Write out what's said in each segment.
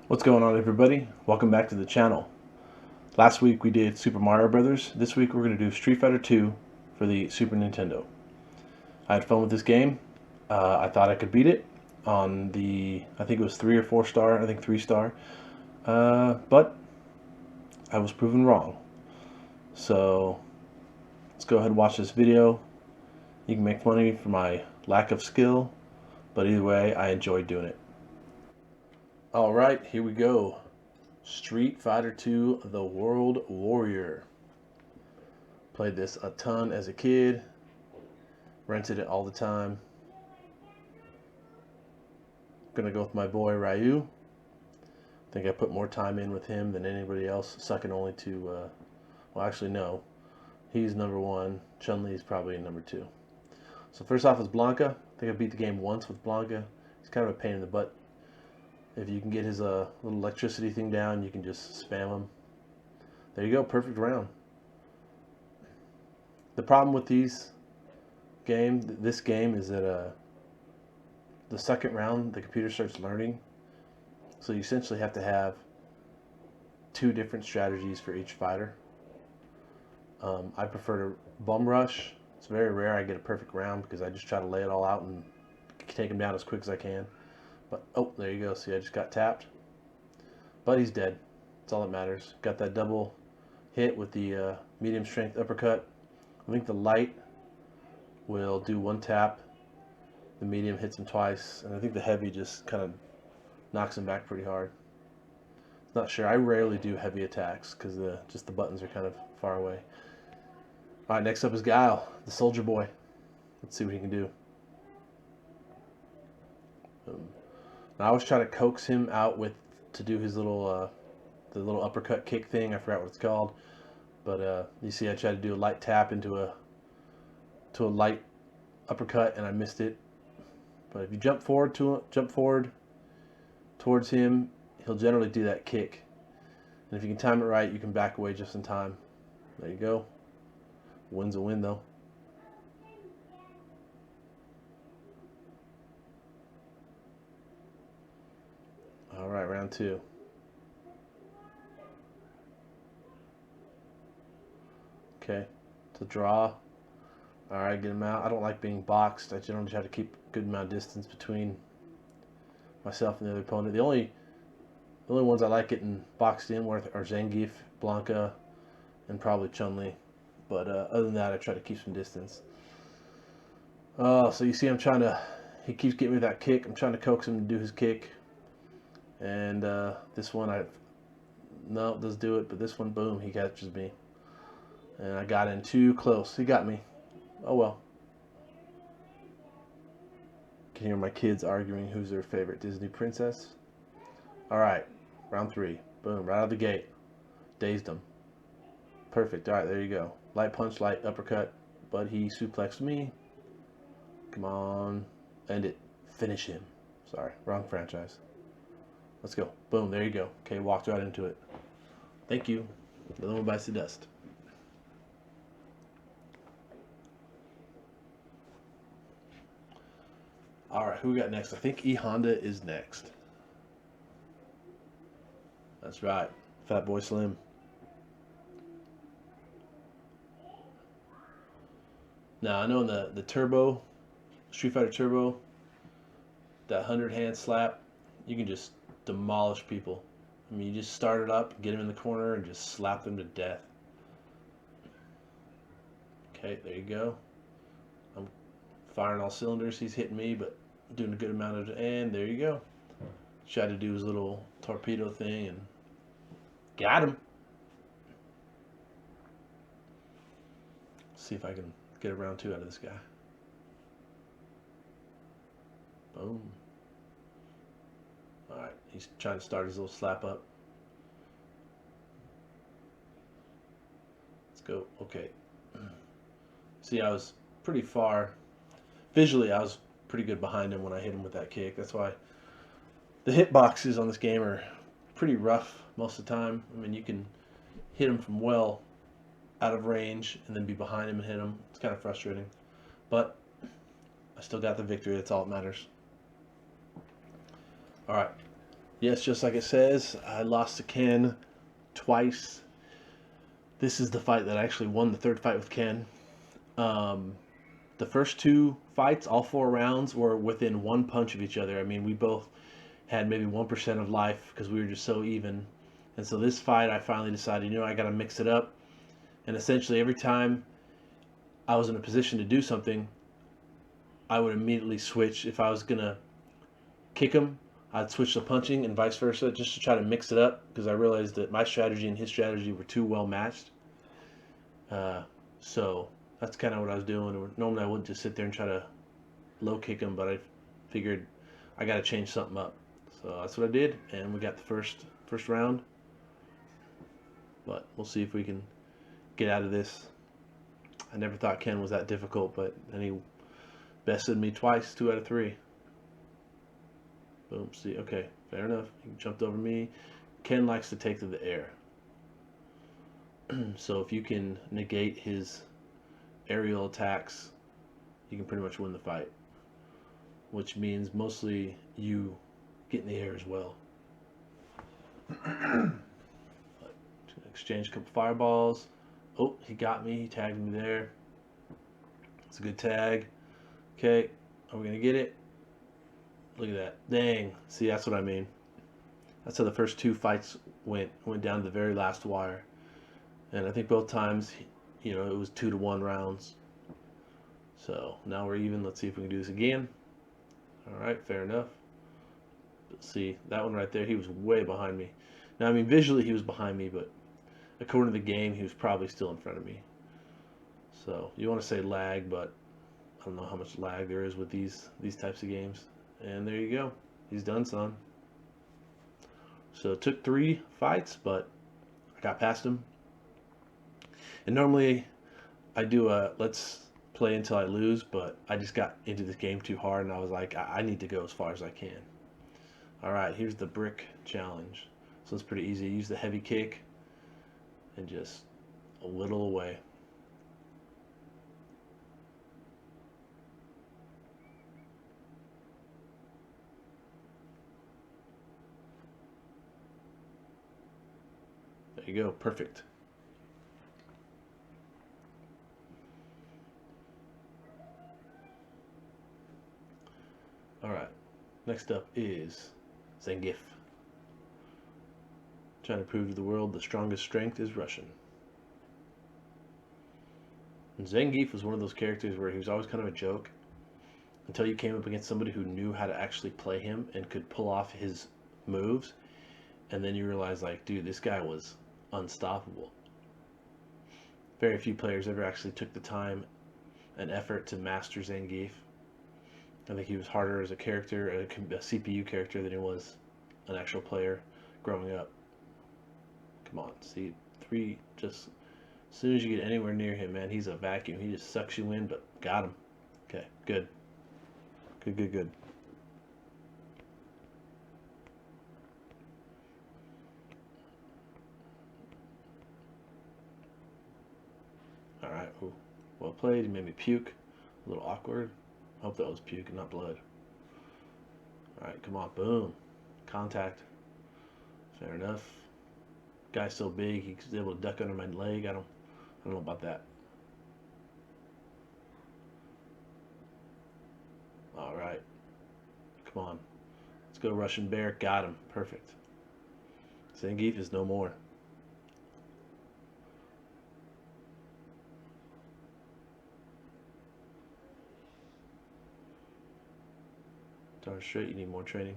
What's going on, everybody? Welcome back to the channel. Last week we did Super Mario Brothers. This week we're going to do Street Fighter 2 for the Super Nintendo. I had fun with this game. I thought I could beat it on I think it was 3 or 4 star, I think 3 star. But I was proven wrong. So let's go ahead and watch this video. You can make fun of me for my lack of skill, but either way, I enjoyed doing it. Alright, here we go. Street Fighter 2 The World Warrior. Played this a ton as a kid. Rented it all the time. Gonna go with my boy Ryu. I think I put more time in with him than anybody else, second only to, well actually no. He's number 1. Chun Li is probably number 2. So first off is Blanca. I think I beat the game once with Blanca. He's kind of a pain in the butt. If you can get his little electricity thing down, you can just spam him. There you go, perfect round. The problem with this game is that the second round, the computer starts learning. So you essentially have to have 2 different strategies for each fighter. I prefer to bum rush. It's very rare I get a perfect round because I just try to lay it all out and take him down as quick as I can. But, oh, there you go. See, I just got tapped. But he's dead. That's all that matters. Got that double hit with the medium strength uppercut. I think the light will do 1 tap. The medium hits him twice. And I think the heavy just kind of knocks him back pretty hard. Not sure. I rarely do heavy attacks because just the buttons are kind of far away. All right, next up is Guile, the Soldier Boy. Let's see what he can do. I always try to coax him out to do his little the little uppercut kick thing. I forgot what it's called, but you see, I tried to do a light tap into a light uppercut, and I missed it. But if you jump forward towards him, he'll generally do that kick. And if you can time it right, you can back away just in time. There you go. Win's a win, though. All right, round 2. Okay, to draw. All right, get him out. I don't like being boxed. I generally try to keep a good amount of distance between myself and the other opponent. The only ones I like getting boxed in with are Zengif, Blanca, and probably Chun Li. But other than that, I try to keep some distance. So you see, he keeps getting me that kick. I'm trying to coax him to do his kick. And this one, no, does do it, but this one, boom, he catches me. And I got in too close. He got me. Oh well. Can hear my kids arguing who's their favorite Disney princess. Alright, round 3. Boom, right out of the gate. Dazed him. Perfect. Alright, there you go. Light punch, light uppercut. But he suplexed me. Come on. End it. Finish him. Sorry, wrong franchise. Let's go. Boom, there you go. Okay, walked right into it. Thank you. The other one bites the dust. Alright, who we got next? I think E Honda is next. That's right. Fat Boy Slim. Now, I know in the Turbo, Street Fighter Turbo, that 100-hand slap, you can just demolish people. I mean, you just start it up, get him in the corner, and just slap them to death. Okay, there you go. I'm firing all cylinders. He's hitting me, but doing a good amount of it. And there you go. Tried to do his little torpedo thing and got him. See if I can get a round 2 out of this guy. Boom. Alright, he's trying to start his little slap up. Let's go. Okay. See, I was pretty far. Visually, I was pretty good behind him when I hit him with that kick. That's why the hitboxes on this game are pretty rough most of the time. I mean, you can hit him from well out of range and then be behind him and hit him. It's kind of frustrating. But I still got the victory. That's all that matters. All right. Yes, just like it says, I lost to Ken twice. This is the fight that I actually won the third fight with Ken. Um, the first two fights, all 4 rounds, were within one punch of each other. I mean, we both had maybe 1% of life because we were just so even. And so this fight, I finally decided, I got to mix it up. And essentially, every time I was in a position to do something, I would immediately switch. If I was going to kick him, I'd switch to punching and vice versa just to try to mix it up because I realized that my strategy and his strategy were too well matched. Uh, so that's kind of what I was doing. Normally, I wouldn't just sit there and try to low kick him, but I figured I got to change something up. So that's what I did, and we got the first round. But we'll see if we can get out of this. I never thought Ken was that difficult, but then he bested me twice, 2 out of 3. Boom. See, okay, fair enough. He jumped over me. Ken likes to take to the air. So if you can negate his aerial attacks, you can pretty much win the fight. Which means mostly you get in the air as well. Exchange a couple fireballs. Oh, he got me. He tagged me there. It's a good tag. Okay, are we gonna get it? Look at that. Dang. See, that's what I mean. That's how the first two fights went down to the very last wire. And I think both times, it was 2-1 rounds. So now we're even. Let's see if we can do this again. All right, fair enough. See, that one right there, he was way behind me. Now, I mean, visually he was behind me, but according to the game, he was probably still in front of me. So you want to say lag, but I don't know how much lag there is with these types of games. And there you go. He's done, son. So it took 3 fights, but I got past him. And normally I do a let's play until I lose, but I just got into this game too hard, and I was like, I need to go as far as I can. All right, here's the brick challenge. So it's pretty easy. Use the heavy kick and just a little away. There you go, perfect. All right, next up is Zengif. Trying to prove to the world the strongest strength is Russian. And Zengif was one of those characters where he was always kind of a joke until you came up against somebody who knew how to actually play him and could pull off his moves. And then you realize, like, dude, this guy was unstoppable. Very few players ever actually took the time and effort to master Zengif. I think he was harder as a character, a CPU character, than he was an actual player growing up. Come on, see, 3, just as soon as you get anywhere near him, man, he's a vacuum. He just sucks you in, but got him. Okay, good. Good, good, good. All right, ooh, well played. He made me puke. A little awkward. I hope that was puke and not blood. All right, come on, boom. Contact. Fair enough. Guy's so big, he's able to duck under my leg. I don't know about that. All right, come on. Let's go Russian Bear. Got him. Perfect. Zengif is no more. Darn straight, you need more training.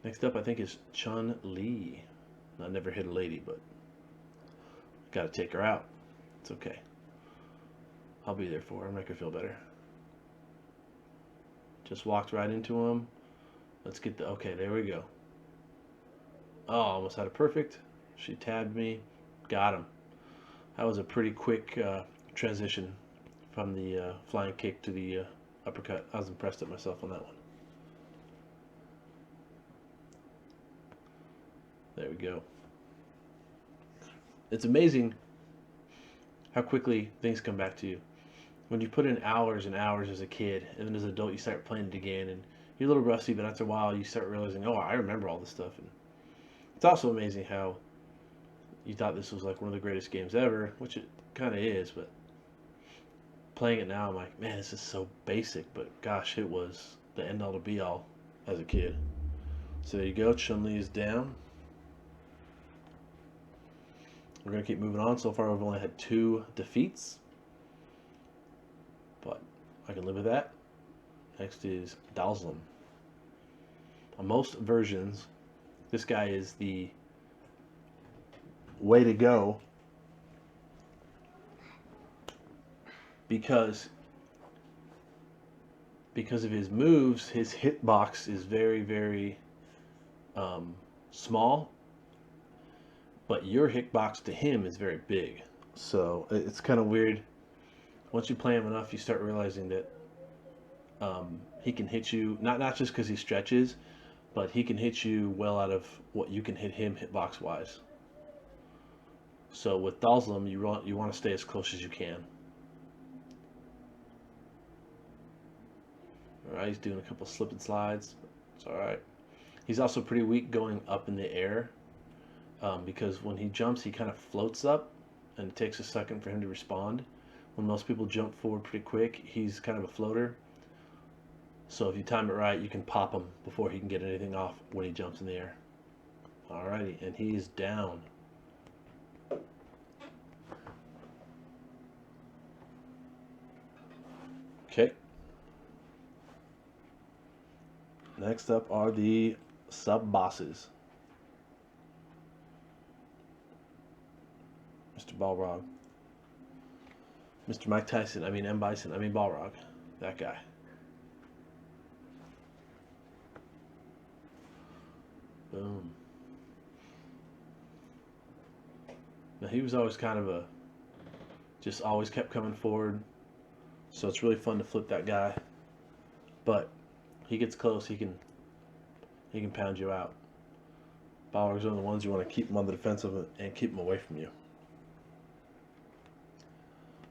Next up, I think, is Chun Li. I never hit a lady, but gotta take her out. It's okay. I'll be there for her. Make her feel better. Just walked right into him. Let's get the... Okay, there we go. Oh, almost had a perfect. She tabbed me. Got him. That was a pretty quick transition from the flying kick to the uppercut. I was impressed at myself on that one. There we go. It's amazing how quickly things come back to you. When you put in hours and hours as a kid, and then as an adult you start playing it again, and you're a little rusty, but after a while you start realizing, oh, I remember all this stuff. And it's also amazing how you thought this was like one of the greatest games ever, which it kind of is, but playing it now, I'm like, man, this is so basic, but gosh, it was the end all to be all as a kid. So there you go, Chun Li is down. We're going to keep moving on. So far, we've only had 2 defeats, but I can live with that. Next is Dawson. On most versions, this guy is the way to go because of his moves. His hitbox is very, very small, but your hitbox to him is very big. So it's kind of weird. Once you play him enough, you start realizing that he can hit you, not just because he stretches, but he can hit you well out of what you can hit him hitbox wise. So with Dawson, you want to stay as close as you can. All right, he's doing a couple slip and slides. It's all right. He's also pretty weak going up in the air because when he jumps, he kind of floats up, and it takes a second for him to respond. When most people jump forward pretty quick, he's kind of a floater. So if you time it right, you can pop him before he can get anything off when he jumps in the air. Alrighty, and he is down. Okay. Next up are the sub-bosses. Mr. Balrog. Mr. Mike Tyson, M. Bison, Balrog. That guy. Boom. Now he was always kind of just always kept coming forward. So it's really fun to flip that guy. But he gets close, he can pound you out. Balrog's one of the ones you want to keep him on the defensive and keep him away from you.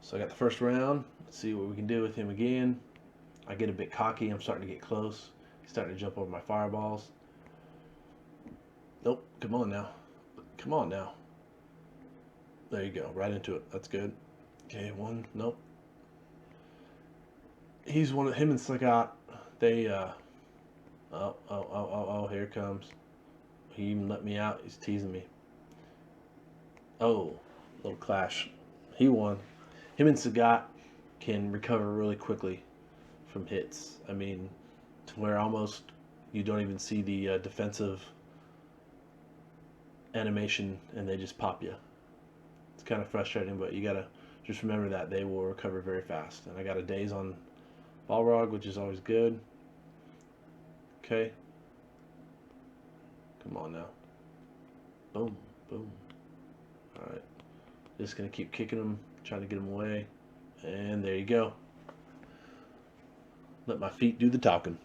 So I got the first round. Let's see what we can do with him again. I get a bit cocky. I'm starting to get close. He's starting to jump over my fireballs. Nope. Come on now. Come on now. There you go. Right into it. That's good. Okay, one. Nope. He's one of him and Sagat. They here it comes. He even let me out. He's teasing me. Oh, little clash. He won. Him and Sagat can recover really quickly from hits. To where almost you don't even see the defensive animation and they just pop you. It's kind of frustrating, but you gotta just remember that they will recover very fast. And I got a daze on Balrog, which is always good. Okay. Come on now. Boom, boom. Alright. Just gonna keep kicking him, trying to get him away. And there you go. Let my feet do the talking.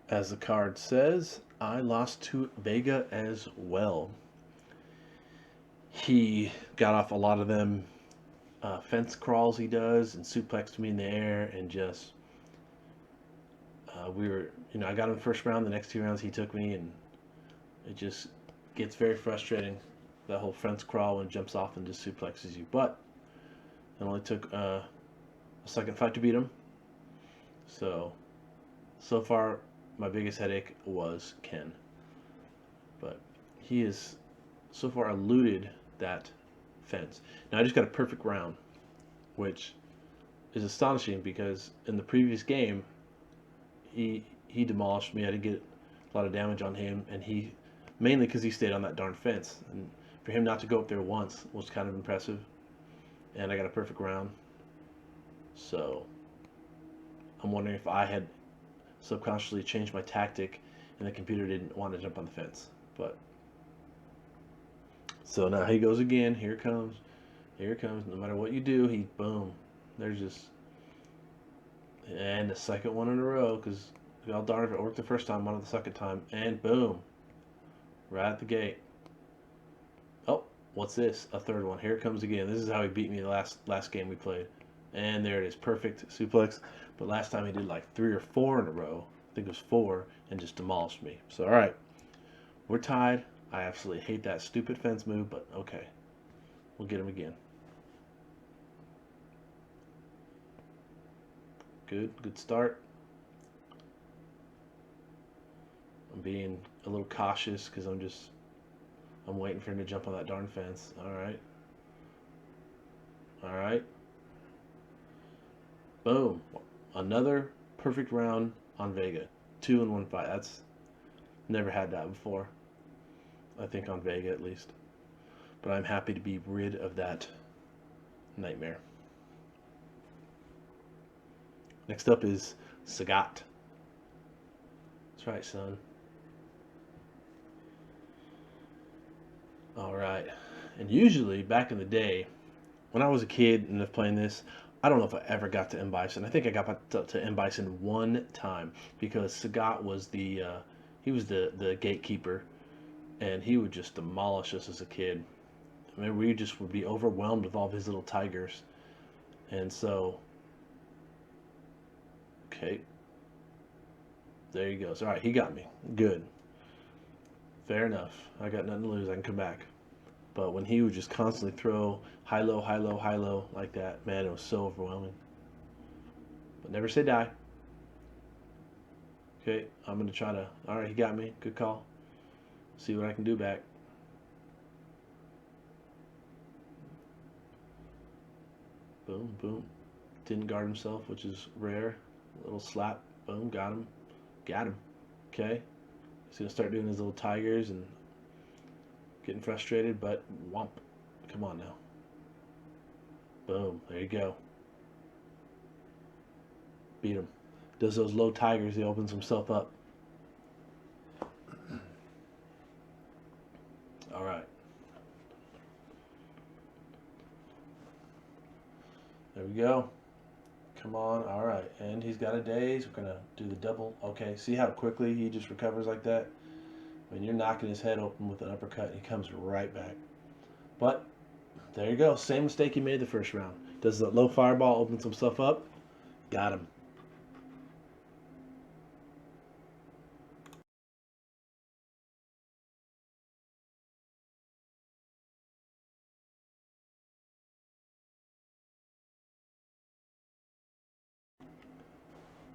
As the card says, I lost to Vega as well. He got off a lot of them fence crawls he does and suplexed me in the air and just I got him the first round. The next 2 rounds he took me, and it just gets very frustrating. That whole fence crawl when it jumps off and just suplexes you. But it only took a second fight to beat him. So far, my biggest headache was Ken. But he has so far eluded that fence. Now I just got a perfect round, which is astonishing because in the previous game, he demolished me. I didn't get a lot of damage on him, and he mainly because he stayed on that darn fence. And for him not to go up there once was kind of impressive. And I got a perfect round. So I'm wondering if I had subconsciously changed my tactic and the computer didn't want to jump on the fence. But so now he goes again. Here it comes. Here it comes. No matter what you do, he boom. There's just and the second one in a row because God darn if it worked the first time, on it the second time, and boom, right at the gate. Oh, what's this? A third one. Here it comes again. This is how he beat me the last game we played. And there it is, perfect suplex. But last time he did like 3 or 4 in a row. I think it was 4, and just demolished me. So all right, we're tied. I absolutely hate that stupid fence move, but okay, we'll get him again. Good start. I'm being a little cautious because I'm waiting for him to jump on that darn fence. All right. All right. Boom. Another perfect round on Vega. 2 in 1 fight. That's never had that before. I think on Vega at least. But I'm happy to be rid of that nightmare. Next up is Sagat. That's right, son. All right. And usually, back in the day, when I was a kid and was playing this, I don't know if I ever got to M. Bison. I think I got to M. Bison one time because Sagat was he was the gatekeeper, and he would just demolish us as a kid. I mean, we just would be overwhelmed with all of his little tigers. And so, okay, there he goes. All right, he got me. Good. Fair enough. I got nothing to lose. I can come back. But when he would just constantly throw high low, high low, high low like that, man, it was so overwhelming. But never say die. Okay, I'm going to try to. All right, he got me. Good call. See what I can do back. Boom, boom. Didn't guard himself, which is rare. A little slap. Boom, got him. Got him. Okay. He's going to start doing his little tigers and getting frustrated, but whomp. Come on now. Boom. There you go. Beat him. Does those low tigers, he opens himself up. All right. There we go. Come on. All right. And he's got a daze. We're going to do the double. Okay. See how quickly he just recovers like that? When you're knocking his head open with an uppercut, he comes right back. But there you go. Same mistake he made the first round. Does the low fireball, opens himself up. Got him.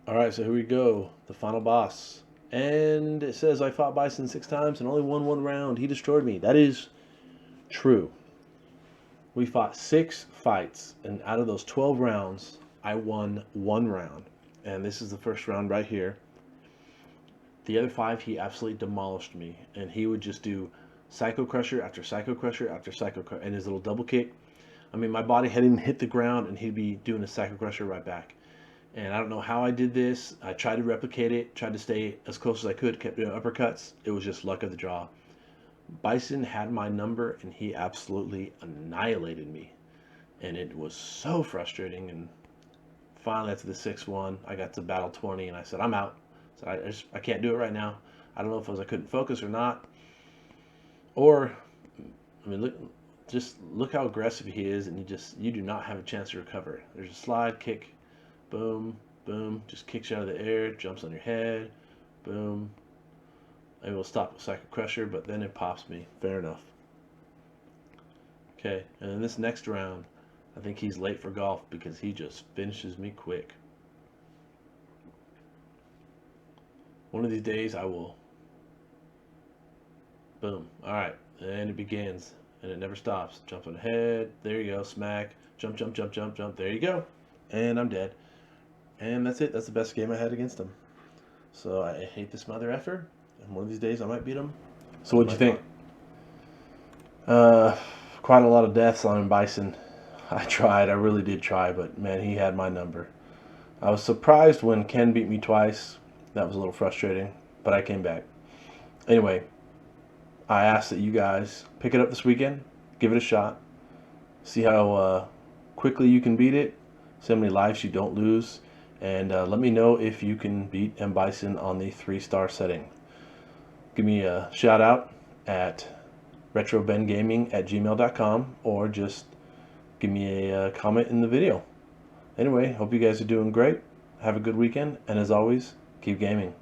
All right, so here we go. The final boss. And it says I fought Bison 6 times and only won 1 round. He destroyed me. That is true. We fought 6 fights, and out of those 12 rounds, I won 1 round. And this is the first round right here. The other 5, he absolutely demolished me. And he would just do Psycho Crusher after Psycho Crusher after Psycho Crusher. And his little double kick. I mean, my body hadn't even hit the ground, and he'd be doing a Psycho Crusher right back. And I don't know how I did this. I tried to replicate it, tried to stay as close as I could, kept doing uppercuts. It was just luck of the draw. Bison had my number, and he absolutely annihilated me. And it was so frustrating. And finally, after the 6-1, I got to battle 20, and I said, I'm out. So I can't do it right now. I don't know if it was I couldn't focus or not. Or, I mean, look how aggressive he is, and you do not have a chance to recover. There's a slide, kick, boom, boom, just kicks you out of the air, jumps on your head, boom. Maybe we'll stop with Psycho Crusher, but then it pops me. Fair enough. Okay, and then this next round, I think he's late for golf because he just finishes me quick. One of these days I will. Boom. All right, and it begins, and it never stops. Jump on the head. There you go. Smack. Jump, jump, jump, jump, jump. There you go. and I'm dead. And that's it. That's the best game I had against him. So I hate this mother effer, and one of these days I might beat him. So what'd you think? Quite a lot of deaths on Bison. I tried. I really did try, but man, he had my number. I was surprised when Ken beat me twice. That was a little frustrating, but I came back. Anyway, I ask that you guys pick it up this weekend, give it a shot, see how quickly you can beat it, see how many lives you don't lose, and let me know if you can beat M. Bison on the 3-star setting. Give me a shout out at retrobengaming@gmail.com, or just give me a comment in the video. Anyway, hope you guys are doing great. Have a good weekend, and as always, keep gaming.